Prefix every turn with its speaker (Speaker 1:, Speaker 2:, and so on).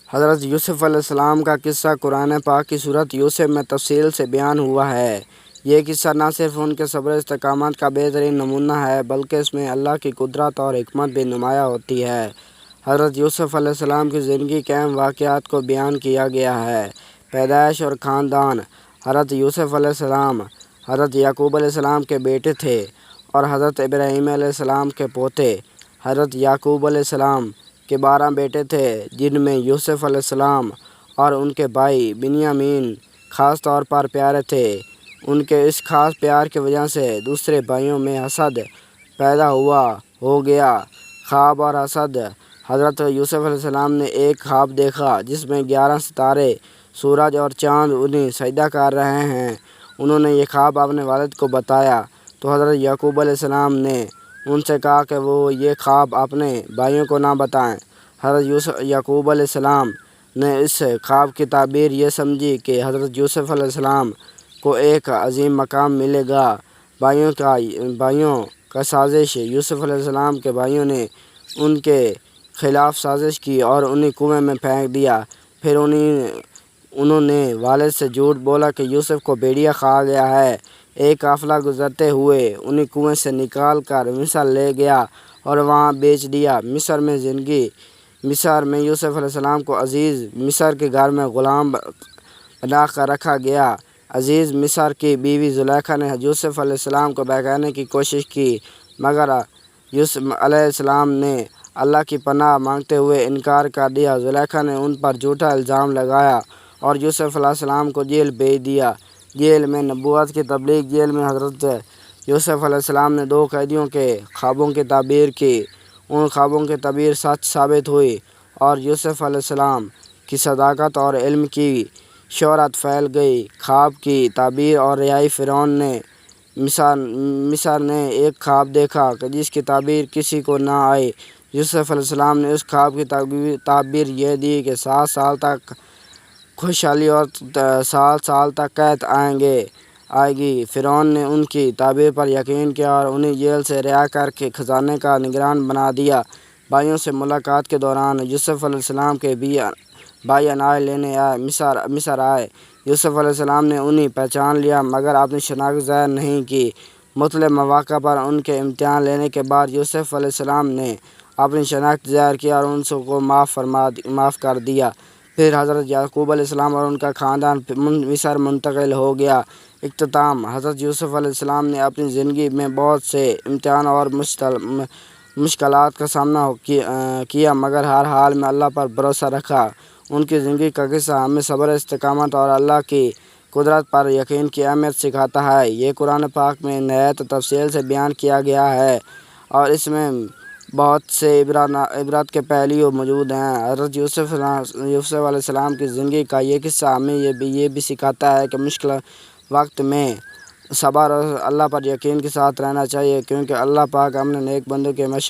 Speaker 1: حضرت یوسف علیہ السلام کا قصہ قرآن پاک کی سورۃ یوسف میں تفصیل سے بیان ہوا ہے۔ یہ قصہ نہ صرف ان کے صبر و استقامت کا بہترین نمونہ ہے بلکہ اس میں اللہ کی قدرت اور حکمت بھی نمایاں ہوتی ہے۔ حضرت یوسف علیہ السلام کی زندگی کے اہم واقعات کو بیان کیا گیا ہے۔ پیدائش اور خاندان: حضرت یوسف علیہ السلام حضرت یعقوب علیہ السلام کے بیٹے تھے اور حضرت ابراہیم علیہ السلام کے پوتے۔ حضرت یعقوب علیہ السلام کے 12 بیٹے تھے جن میں یوسف علیہ السلام اور ان کے بھائی بنیامین خاص طور پر پیارے تھے۔ ان کے اس خاص پیار کی وجہ سے دوسرے بھائیوں میں حسد پیدا ہو گیا۔ خواب اور حسد: حضرت یوسف علیہ السلام نے ایک خواب دیکھا جس میں 11 ستارے، سورج اور چاند انہیں سجدہ کر رہے ہیں۔ انہوں نے یہ خواب اپنے والد کو بتایا تو حضرت یعقوب علیہ السلام نے ان سے کہا کہ وہ یہ خواب اپنے بھائیوں کو نہ بتائیں۔ حضرت یعقوب علیہ السلام نے اس خواب کی تعبیر یہ سمجھی کہ حضرت یوسف علیہ السلام کو ایک عظیم مقام ملے گا۔ بھائیوں کا سازش: یوسف علیہ السلام کے بھائیوں نے ان کے خلاف سازش کی اور انہیں کنویں میں پھینک دیا۔ پھر انہوں نے والد سے جھوٹ بولا کہ یوسف کو بھیڑیا کھا گیا ہے۔ ایک قافلہ گزرتے ہوئے انہیں کنویں سے نکال کر مصر لے گیا اور وہاں بیچ دیا۔ مصر میں یوسف علیہ السلام کو عزیز مصر کے گھر میں غلام بنا کر رکھا گیا۔ عزیز مصر کی بیوی زلیخا نے یوسف علیہ السلام کو بہکانے کی کوشش کی مگر یوسف علیہ السلام نے اللہ کی پناہ مانگتے ہوئے انکار کر دیا۔ زلیخا نے ان پر جھوٹا الزام لگایا اور یوسف علیہ السلام کو جیل بھیج دیا۔ جیل میں نبوت کی تبلیغ: جیل میں حضرت یوسف علیہ السلام نے 2 قیدیوں کے خوابوں کی تعبیر کی۔ ان خوابوں کی تعبیر سچ ثابت ہوئی اور یوسف علیہ السلام کی صداقت اور علم کی شہرت پھیل گئی۔ خواب کی تعبیر اور رہائی: فرعون نے مصر نے ایک خواب دیکھا جس کی تعبیر کسی کو نہ آئی۔ یوسف علیہ السلام نے اس خواب کی تعبیر یہ دی کہ 7 سال تک خوشحالی اور 7 سال تک قحط آئے گی۔ فرعون نے ان کی تعبیر پر یقین کیا اور انہیں جیل سے رہا کر کے خزانے کا نگران بنا دیا۔ بھائیوں سے ملاقات کے دوران: یوسف علیہ السلام کے بھائی اناج لینے مصر آئے۔ یوسف علیہ السلام نے انہیں پہچان لیا مگر اپنی شناخت ظاہر نہیں کی۔ مختلف مواقع پر ان کے امتحان لینے کے بعد یوسف علیہ السلام نے اپنی شناخت ظاہر کی اور ان کو معاف کر دیا۔ پھر حضرت یعقوب علیہ السلام اور ان کا خاندان مصر منتقل ہو گیا۔ اختتام: حضرت یوسف علیہ السلام نے اپنی زندگی میں بہت سے امتحان اور مشکلات کا سامنا کیا مگر ہر حال میں اللہ پر بھروسہ رکھا۔ ان کی زندگی کا قصہ ہمیں صبر، استقامت اور اللہ کی قدرت پر یقین کی اہمیت سکھاتا ہے۔ یہ قرآن پاک میں نہایت تفصیل سے بیان کیا گیا ہے اور اس میں بہت سے عبرت کے پہلو موجود ہیں۔ حضرت یوسف علیہ السلام کی زندگی کا یہ قصہ ہمیں یہ بھی سکھاتا ہے کہ مشکل وقت میں صبر اور اللہ پر یقین کے ساتھ رہنا چاہیے کیونکہ اللہ پاک اپنے نیک بندوں کے ہمیشہ